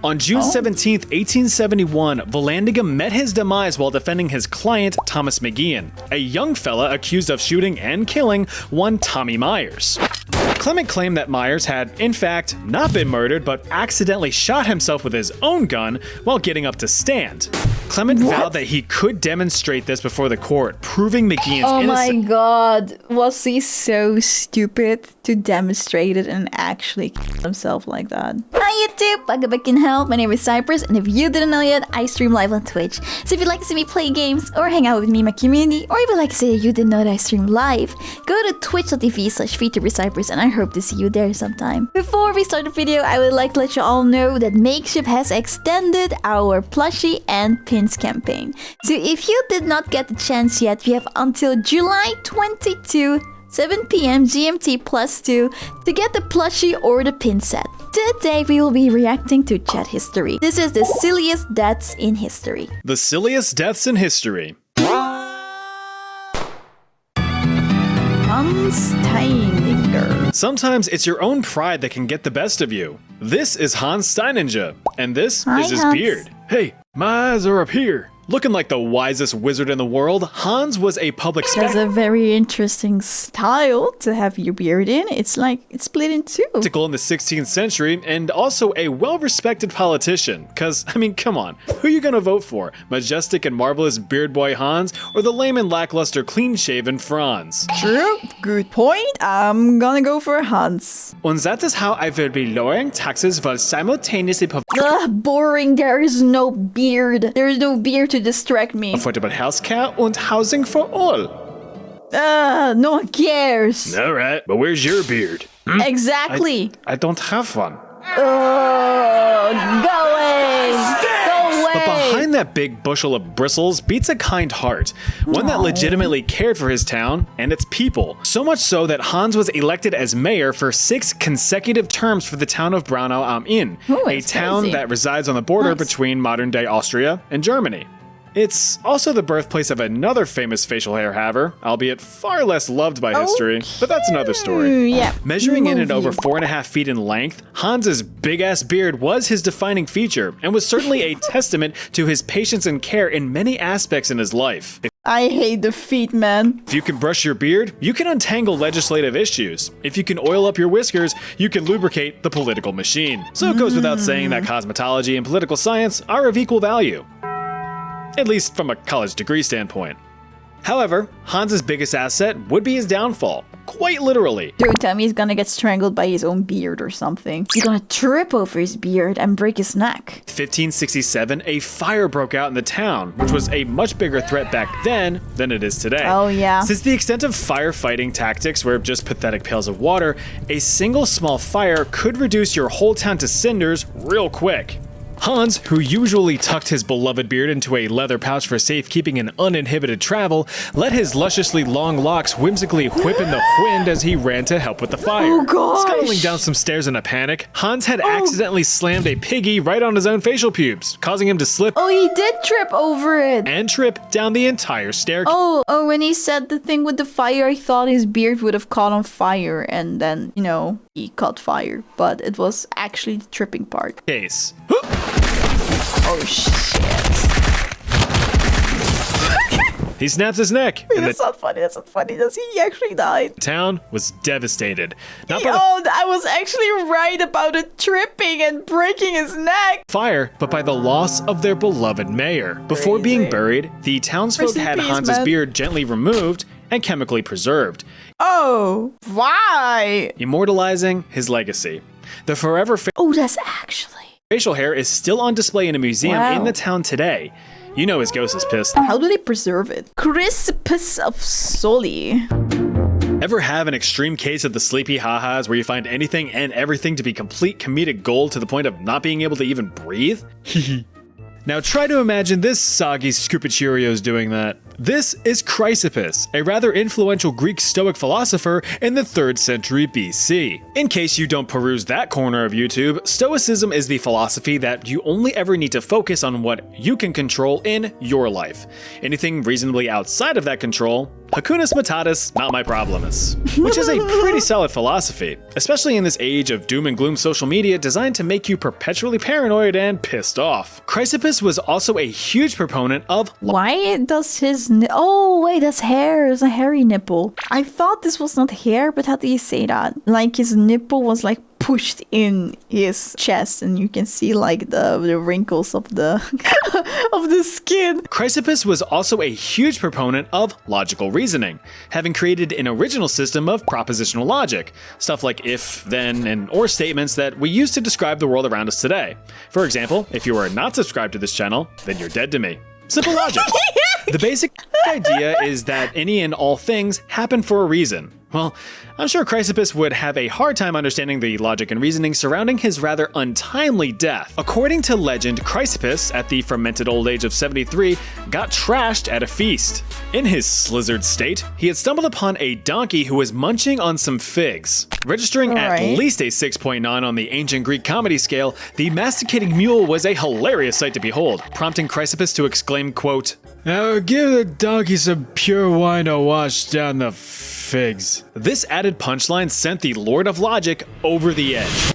On June 17, 1871, Vallandigham met his demise while defending his client, Thomas McGeehan, a young fella accused of shooting and killing one Tommy Myers. Clement claimed that Myers had, in fact, not been murdered but accidentally shot himself with his own gun while getting up to stand. Clement vowed that he could demonstrate this before the court, proving McGeehan's innocence. Oh my god, was he so stupid to demonstrate it and actually kill himself like that? Hi YouTube, welcome back in help. My name is Cypress, and if you didn't know yet, I stream live on Twitch. So if you'd like to see me play games or hang out with me in my community, or even like to say that you didn't know that I stream live, go to twitch.tv/vtubercypress, and I hope to see you there sometime. Before we start the video, I would like to let you all know that Makeshift has extended our plushie and pins campaign. So if you did not get the chance yet, we have until July 22, 7 p.m. GMT +2 to get the plushie or the pin set. Today we will be reacting to chat history. This is the silliest deaths in history. The silliest deaths in history. Hans Steininger. Sometimes it's your own pride that can get the best of you. This is Hans Steininger, and this is his Hans. beard. Hey, my eyes are up here. Looking like the wisest wizard in the world, Hans was a public That's a very interesting style to have your beard in. It's like it's split in two. spectacle in the 16th century and also a well-respected politician. Cause, I mean, come on, who are you gonna vote for? Majestic and marvelous beard boy Hans or the lame and lackluster clean-shaven Franz? True. Good point. I'm gonna go for Hans. Und that is how I will be lowering taxes while simultaneously Ugh, boring. There is no beard. There is no beard to distract me. affordable healthcare and housing for all. No one cares. Alright, but where's your beard? Exactly. I don't have one. Oh, go away. Go away. But behind that big bushel of bristles beats a kind heart, one that legitimately cared for his town and its people. So much so that Hans was elected as mayor for 6 consecutive terms for the town of Braunau am Inn, Ooh, a that's town crazy. that resides on the border Nice. between modern-day Austria and Germany. It's also the birthplace of another famous facial hair haver, albeit far less loved by history, but that's another story. Yeah. Measuring in at Movie. over 4.5 feet in length, Hans's big-ass beard was his defining feature and was certainly a testament to his patience and care in many aspects in his life. I hate the feet, man. If you can brush your beard, you can untangle legislative issues. If you can oil up your whiskers, you can lubricate the political machine. So it goes without saying that cosmetology and political science are of equal value. At least from a college degree standpoint. However, Hans's biggest asset would be his downfall, quite literally. Don't tell me he's gonna get strangled by his own beard or something. He's gonna trip over his beard and break his neck. 1567, a fire broke out in the town, which was a much bigger threat back then than it is today. Oh, yeah. Since the extent of firefighting tactics were just pathetic pails of water, a single small fire could reduce your whole town to cinders real quick. Hans, who usually tucked his beloved beard into a leather pouch for safekeeping and uninhibited travel, let his lusciously long locks whimsically whip in the wind as he ran to help with the fire. Oh, gosh. Scuttling down some stairs in a panic, Hans had accidentally slammed a piggy right on his own facial pubes, causing him to slip Oh, he did trip over it. and trip down the entire staircase. Oh, when he said the thing with the fire, I thought his beard would have caught on fire and then, you know, he caught fire. But it was actually the tripping part. Oh, shit. He snaps his neck, and That's the not funny. That's not funny. He actually died. town was devastated. Not by the Oh, I was actually right about it tripping and breaking his neck. fire, but by the loss of their beloved mayor. Before being Crazy. buried, the townsfolk Rest in had peace, Hans's man. beard gently removed and chemically preserved, Oh, why? immortalizing his legacy. The forever Oh, that's actually... facial hair is still on display in a museum Wow. in the town today. You know his ghost is pissed. How do they preserve it? Crispus of Soli. Ever have an extreme case of the sleepy ha-has where you find anything and everything to be complete comedic gold to the point of not being able to even breathe? Now try to imagine this soggy scoop of Cheerios doing that. This is Chrysippus, a rather influential Greek Stoic philosopher in the 3rd century BC. In case you don't peruse that corner of YouTube, Stoicism is the philosophy that you only ever need to focus on what you can control in your life. Anything reasonably outside of that control, Hakunas Matatis, not my problemas. Which is a pretty solid philosophy, especially in this age of doom and gloom social media designed to make you perpetually paranoid and pissed off. Chrysippus was also a huge proponent of Why does his... Oh, wait, that's hair. It's a hairy nipple. I thought this was not hair, but how do you say that? Like his nipple was like pushed in his chest and you can see like the wrinkles of the of the skin. Chrysippus was also a huge proponent of logical reasoning, having created an original system of propositional logic, stuff like if, then, and or statements that we use to describe the world around us today. For example, if you are not subscribed to this channel, then you're dead to me. Simple logic. The basic idea is that any and all things happen for a reason. Well, I'm sure Chrysippus would have a hard time understanding the logic and reasoning surrounding his rather untimely death. According to legend, Chrysippus, at the fermented old age of 73, got trashed at a feast. In his slizzard state, he had stumbled upon a donkey who was munching on some figs. Registering at least a 6.9 on the ancient Greek comedy scale, the masticating mule was a hilarious sight to behold, prompting Chrysippus to exclaim, quote, "Now give the donkey some pure wine to wash down the figs." This added punchline sent the Lord of Logic over the edge.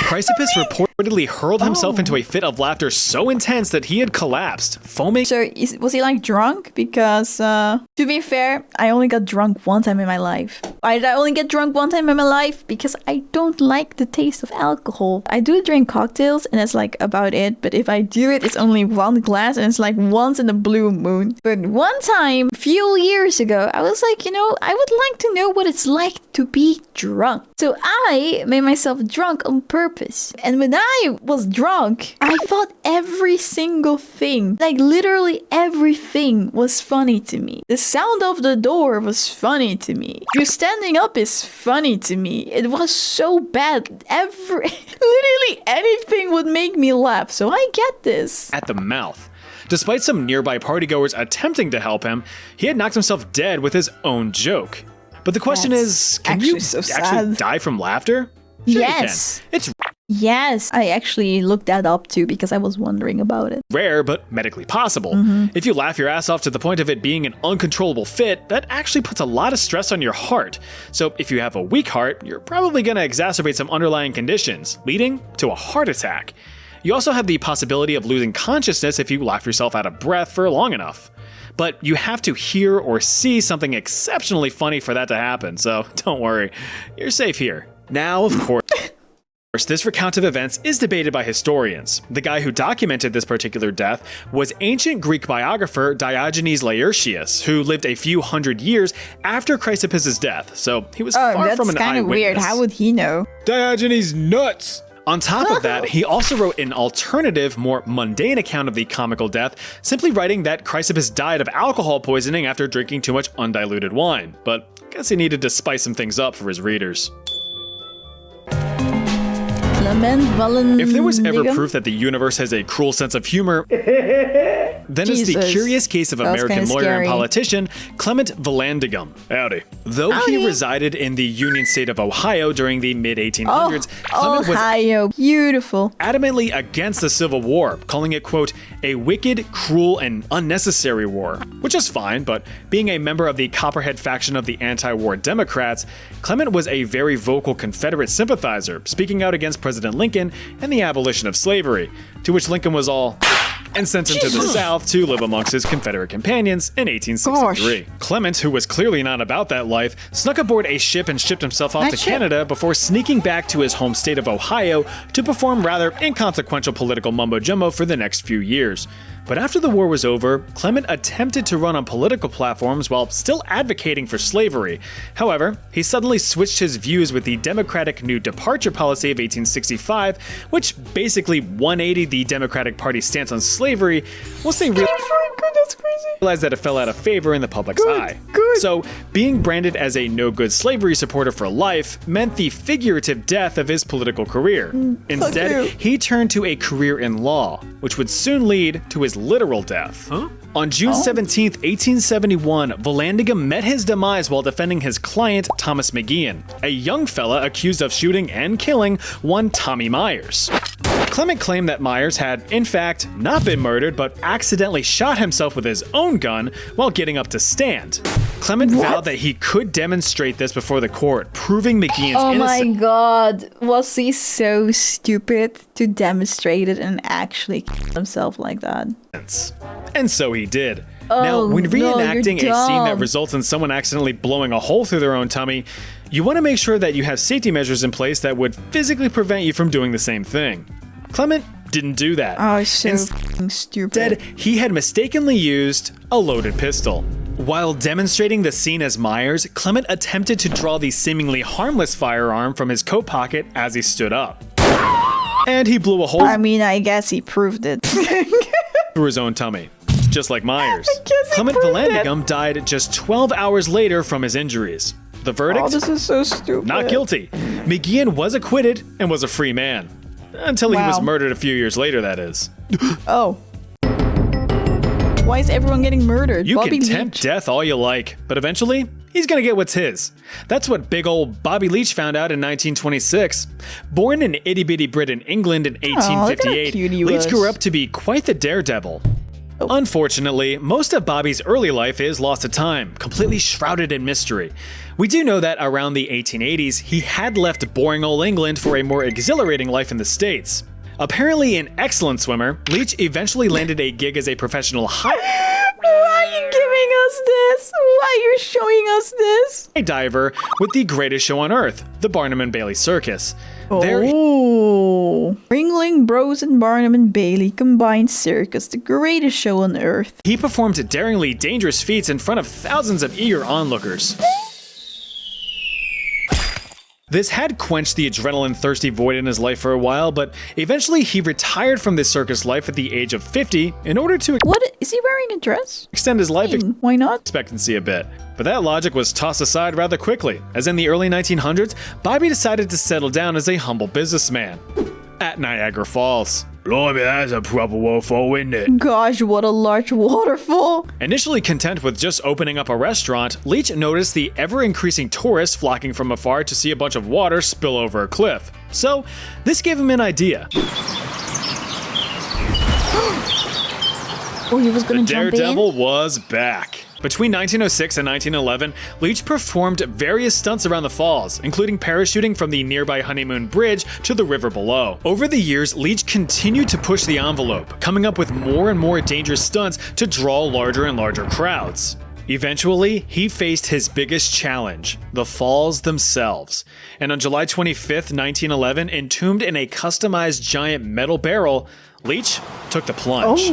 Chrysippus reportedly hurled himself into a fit of laughter so intense that he had collapsed, foaming. So was he like drunk? Because to be fair, I only got drunk one time in my life. Why did I only get drunk one time in my life? Because I don't like the taste of alcohol. I do drink cocktails and that's like about it. But if I do it, it's only one glass and it's like once in a blue moon. But one time, a few years ago, I was like, I would like to know what it's like to be drunk. So I made myself drunk on purpose. And when I was drunk, I thought every single thing, like literally everything was funny to me. The sound of the door was funny to me. You standing up is funny to me. It was so bad. Literally anything would make me laugh. So I get this. At the mouth. Despite some nearby partygoers attempting to help him, he had knocked himself dead with his own joke. But the question is, can you actually die from laughter? Sure Yes. You can. It's Yes, I actually looked that up too because I was wondering about it. rare, but medically possible. If you laugh your ass off to the point of it being an uncontrollable fit, that actually puts a lot of stress on your heart. So if you have a weak heart, you're probably going to exacerbate some underlying conditions, leading to a heart attack. You also have the possibility of losing consciousness if you laugh yourself out of breath for long enough. But you have to hear or see something exceptionally funny for that to happen, so don't worry, you're safe here. Now, of course, this recount of events is debated by historians. The guy who documented this particular death was ancient Greek biographer Diogenes Laertius, who lived a few hundred years after Chrysippus' death, so he was far from an eyewitness. That's kind of weird. How would he know? Diogenes nuts! On top of that, he also wrote an alternative, more mundane account of the comical death, simply writing that Chrysippus died of alcohol poisoning after drinking too much undiluted wine, but I guess he needed to spice some things up for his readers. If there was ever proof that the universe has a cruel sense of humor, then it's the curious case of American lawyer and politician Clement Vallandigham. Howdy. Though he resided in the Union state of Ohio during the mid-1800s, Clement was beautiful. adamantly against the Civil War, calling it, quote, a wicked, cruel, and unnecessary war, which is fine, but being a member of the Copperhead faction of the anti-war Democrats, Clement was a very vocal Confederate sympathizer, speaking out against President Lincoln and the abolition of slavery, to which Lincoln was all and sent him to the South to live amongst his Confederate companions in 1863. Clement, who was clearly not about that life, snuck aboard a ship and shipped himself off to Canada before sneaking back to his home state of Ohio to perform rather inconsequential political mumbo-jumbo for the next few years. But after the war was over, Clement attempted to run on political platforms while still advocating for slavery. However, he suddenly switched his views with the Democratic New Departure policy of 1865, which basically 180'd the Democratic Party's stance on slavery once they realized that it fell out of favor in the public's eye. So, being branded as a no-good slavery supporter for life meant the figurative death of his political career. Instead, he turned to a career in law, which would soon lead to his literal death. On June 17, 1871, Vallandigham met his demise while defending his client, Thomas McGeehan, a young fella accused of shooting and killing one Tommy Myers. Clement claimed that Myers had, in fact, not been murdered, but accidentally shot himself with his own gun while getting up to stand. Clement vowed that he could demonstrate this before the court, proving McGeehan's Oh my innocence. god, was he so stupid to demonstrate it and actually kill himself like that? And so he did. Now, when reenacting a scene that results in someone accidentally blowing a hole through their own tummy, you want to make sure that you have safety measures in place that would physically prevent you from doing the same thing. Clement didn't do that. Oh, so fucking stupid. Instead, he had mistakenly used a loaded pistol. While demonstrating the scene as Myers, Clement attempted to draw the seemingly harmless firearm from his coat pocket as he stood up. And he blew a hole I mean, I guess he proved it. through his own tummy, just like Myers. guess he Clement proved Vallandigham died just 12 hours later from his injuries. The verdict? Oh, this is so stupid. Not guilty. McGeehan was acquitted and was a free man. Until he was Wow. murdered a few years later, that is. Oh. Why is everyone getting murdered? You Bobby can tempt Leach? death all you like, but eventually, he's gonna get what's his. That's what big old Bobby Leach found out in 1926. Born in itty-bitty Britain, England in look at how 1858, cute he Leach was. grew up to be quite the daredevil. Oh. Unfortunately, most of Bobby's early life is lost to time, completely shrouded in mystery. We do know that around the 1880s, he had left boring old England for a more exhilarating life in the States. Apparently an excellent swimmer, Leach eventually landed a gig as a professional Why are you giving us this? Why are you showing us this? diver with the greatest show on earth, the Barnum and Bailey Circus. There, Oh. Ringling Bros and Barnum and Bailey combined circus, the greatest show on earth. he performed daringly dangerous feats in front of thousands of eager onlookers. This had quenched the adrenaline-thirsty void in his life for a while, but eventually he retired from this circus life at the age of 50 in order to What? Is he wearing a dress? extend his life Why not? expectancy a bit. But that logic was tossed aside rather quickly, as in the early 1900s, Bobby decided to settle down as a humble businessman at Niagara Falls. Blimey, that's a proper waterfall, isn't it? Gosh, what a large waterfall. Initially content with just opening up a restaurant, Leach noticed the ever-increasing tourists flocking from afar to see a bunch of water spill over a cliff. So, this gave him an idea. Oh, he was gonna jump Daredevil in? was back. Between 1906 and 1911, Leach performed various stunts around the falls, including parachuting from the nearby Honeymoon Bridge to the river below. Over the years, Leach continued to push the envelope, coming up with more and more dangerous stunts to draw larger and larger crowds. Eventually, he faced his biggest challenge, the falls themselves. And on July 25th, 1911, entombed in a customized giant metal barrel, Leach took the plunge.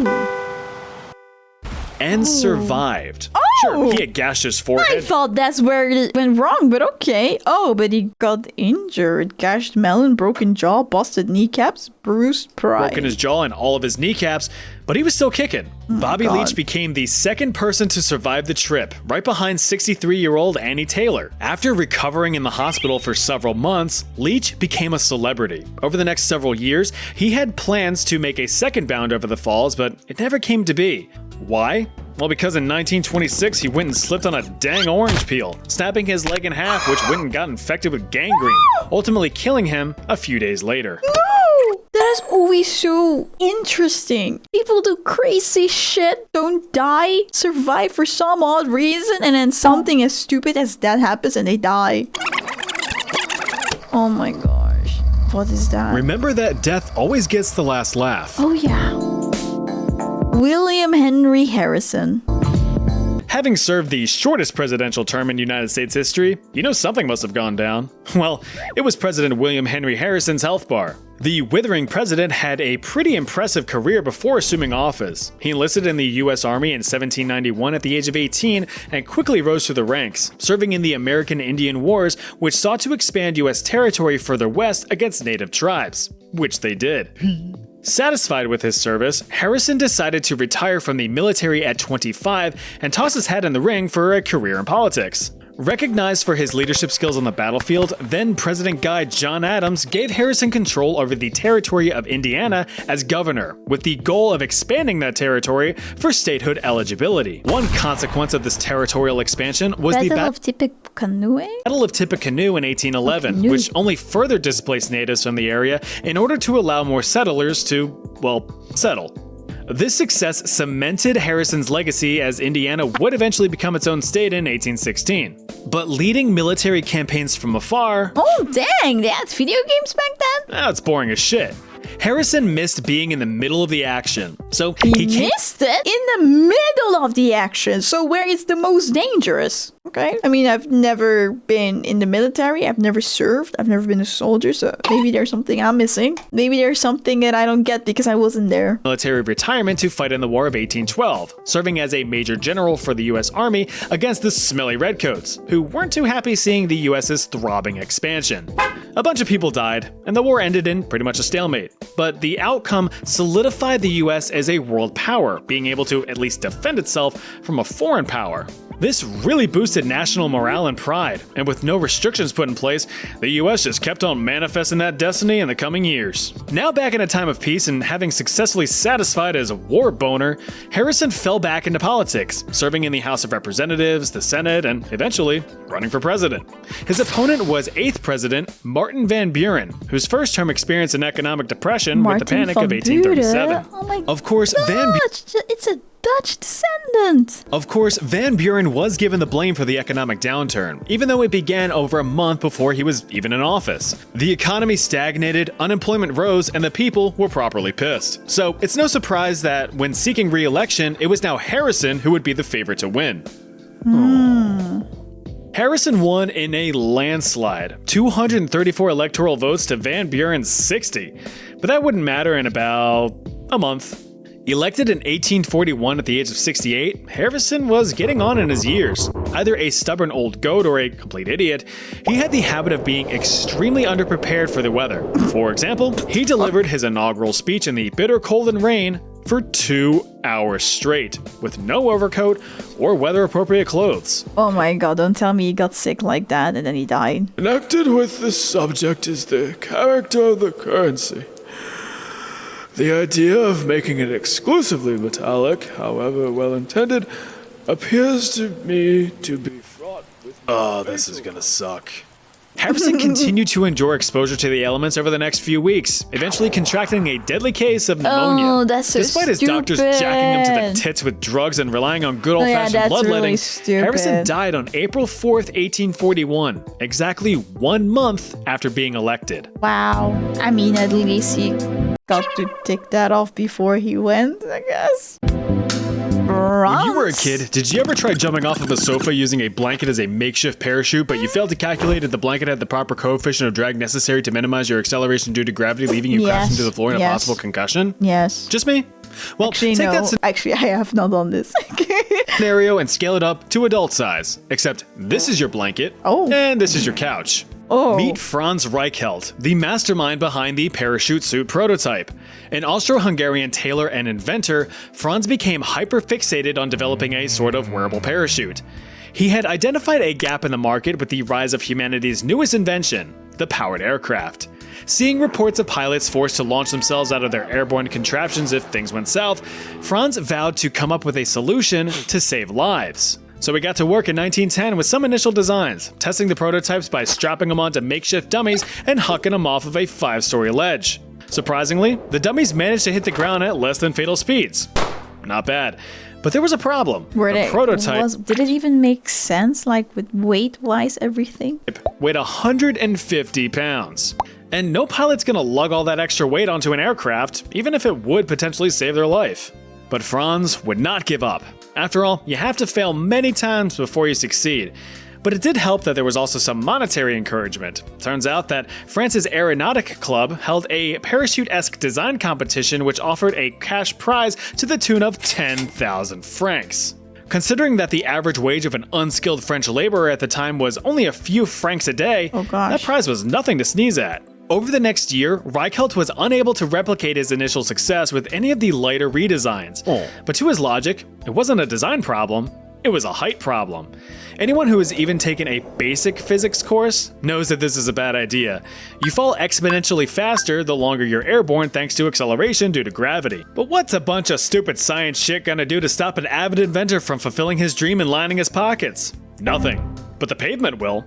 And survived. Sure, he had gashed his I forehead, thought that's where it went wrong, but okay. Oh, but he got injured. Gashed melon, broken jaw, busted kneecaps, bruised pride. broken his jaw and all of his kneecaps, but he was still kicking. Bobby God. Leach became the second person to survive the trip, right behind 63-year-old Annie Taylor. After recovering in the hospital for several months, Leach became a celebrity. Over the next several years, he had plans to make a second bound over the falls, but it never came to be. Why? Well, because in 1926, he went and slipped on a dang orange peel, snapping his leg in half, which went and got infected with gangrene, ultimately killing him a few days later. No! That is always so interesting. People do crazy shit, don't die, survive for some odd reason, and then something as stupid as that happens and they die. Oh my gosh. What is that? Remember that death always gets the last laugh. Oh yeah. William Henry Harrison. Having served the shortest presidential term in United States history, you know something must have gone down. Well, it was President William Henry Harrison's health bar. The withering president had a pretty impressive career before assuming office. He enlisted in the U.S. Army in 1791 at the age of 18 and quickly rose through the ranks, serving in the American Indian Wars, which sought to expand U.S. territory further west against native tribes, which they did. Satisfied with his service, Harrison decided to retire from the military at 25 and toss his hat in the ring for a career in politics. Recognized for his leadership skills on the battlefield, then President Guy John Adams gave Harrison control over the territory of Indiana as governor, with the goal of expanding that territory for statehood eligibility. One consequence of this territorial expansion was the Battle of Tippecanoe? Battle of Tippecanoe in 1811, which only further displaced natives from the area in order to allow more settlers to, well, settle. This success cemented Harrison's legacy, as Indiana would eventually become its own state in 1816. But leading military campaigns from afar, Oh dang, they had video games back then? that's boring as shit. Harrison missed being in the middle of the action, so He missed it in the middle of the action, so where it's the most dangerous. Okay. I mean, I've never been in the military. I've never served. I've never been a soldier. So maybe there's something I'm missing. Maybe there's something that I don't get because I wasn't there. military retirement to fight in the War of 1812, serving as a major general for the US Army against the smelly redcoats, who weren't too happy seeing the US's throbbing expansion. A bunch of people died, and the war ended in pretty much a stalemate. But the outcome solidified the US as a world power, being able to at least defend itself from a foreign power. This really boosted national morale and pride, and with no restrictions put in place, the US just kept on manifesting that destiny in the coming years. Now back in a time of peace and having successfully satisfied his war boner, Harrison fell back into politics, serving in the House of Representatives, the Senate, and eventually running for president. His opponent was 8th President Martin Van Buren, whose first term experienced an economic depression with the Panic of 1837. Oh my Of course, it's a Dutch descendant. Of course, Van Buren was given the blame for the economic downturn, even though it began over a month before he was even in office. The economy stagnated, unemployment rose, and the people were properly pissed. So it's no surprise that when seeking re-election, it was now Harrison who would be the favorite to win. Harrison won in a landslide, 234 electoral votes to Van Buren's 60, but that wouldn't matter in about a month. Elected in 1841 at the age of 68, Harrison was getting on in his years. Either a stubborn old goat or a complete idiot, he had the habit of being extremely underprepared for the weather. For example, he delivered his inaugural speech in the bitter cold and rain for 2 hours straight, with no overcoat or weather-appropriate clothes. Oh my god, don't tell me he got sick like that and then he died. Connected with the subject is the character of the currency. The idea of making it exclusively metallic, however well intended, appears to me to be fraught with... Oh, this is gonna suck. Harrison continued to endure exposure to the elements over the next few weeks, eventually contracting a deadly case of pneumonia. Oh, that's so Despite his doctors jacking him to the tits with drugs and relying on good old-fashioned that's bloodletting, really stupid. Harrison died on April 4th, 1841, exactly 1 month after being elected. Wow. I mean, at least he got to tick that off before he went, I guess. When you were a kid, did you ever try jumping off of a sofa using a blanket as a makeshift parachute, but you failed to calculate that the blanket had the proper coefficient of drag necessary to minimize your acceleration due to gravity, leaving you crashing to the floor in a possible concussion? Yes. Just me? Well, Actually, take no. that Actually, I have not done this. scenario and scale it up to adult size. Except this is your blanket, and this is your couch. Meet Franz Reichelt, the mastermind behind the parachute suit prototype. An Austro-Hungarian tailor and inventor, Franz became hyper-fixated on developing a sort of wearable parachute. He had identified a gap in the market with the rise of humanity's newest invention, the powered aircraft. Seeing reports of pilots forced to launch themselves out of their airborne contraptions if things went south, Franz vowed to come up with a solution to save lives. So we got to work in 1910 with some initial designs, testing the prototypes by strapping them onto makeshift dummies and hucking them off of a 5-story ledge. Surprisingly, the dummies managed to hit the ground at less than fatal speeds. Not bad. But there was a problem. The prototype did it even make sense, like with weight-wise everything? weighed 150 pounds. And no pilot's gonna lug all that extra weight onto an aircraft, even if it would potentially save their life. But Franz would not give up. After all, you have to fail many times before you succeed. But it did help that there was also some monetary encouragement. Turns out that France's Aeronautic Club held a parachute-esque design competition which offered a cash prize to the tune of 10,000 francs. Considering that the average wage of an unskilled French laborer at the time was only a few francs a day, that prize was nothing to sneeze at. Over the next year, Reichelt was unable to replicate his initial success with any of the lighter redesigns. But to his logic, it wasn't a design problem, it was a height problem. Anyone who has even taken a basic physics course knows that this is a bad idea. You fall exponentially faster the longer you're airborne thanks to acceleration due to gravity. But what's a bunch of stupid science shit gonna do to stop an avid inventor from fulfilling his dream and lining his pockets? Nothing. But the pavement will.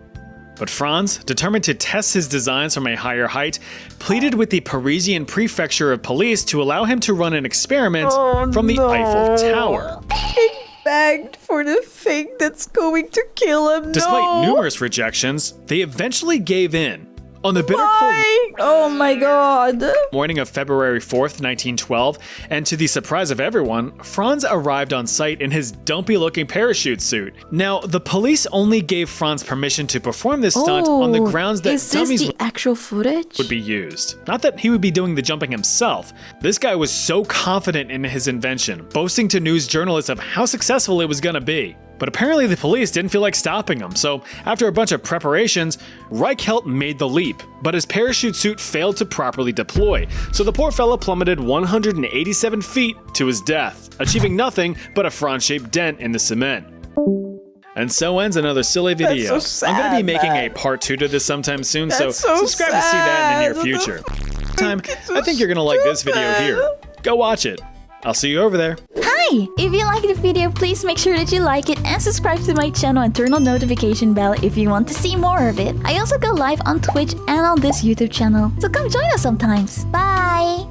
But Franz, determined to test his designs from a higher height, pleaded with the Parisian prefecture of police to allow him to run an experiment from the Eiffel Tower. Begged for the thing that's going to kill him. Despite numerous rejections, they eventually gave in. On the bitter cold Oh my god. morning of February 4th, 1912, and to the surprise of everyone, Franz arrived on site in his dumpy-looking parachute suit. Now, the police only gave Franz permission to perform this stunt on the grounds that is this dummies the actual footage? would be used. Not that he would be doing the jumping himself. This guy was so confident in his invention, boasting to news journalists of how successful it was gonna be. But apparently the police didn't feel like stopping him, so after a bunch of preparations, Reichelt made the leap, but his parachute suit failed to properly deploy, so the poor fella plummeted 187 feet to his death, achieving nothing but a Franz-shaped dent in the cement. And so ends another silly video. That's so I'm gonna be sad, making man. a part 2 to this sometime soon, so That's so subscribe to see that in the near sad. future. I think you're gonna like this video here. Go watch it. I'll see you over there. Hi! If you like the video, please make sure that you like it and subscribe to my channel and turn on notification bell if you want to see more of it. I also go live on Twitch and on this YouTube channel, so come join us sometimes. Bye!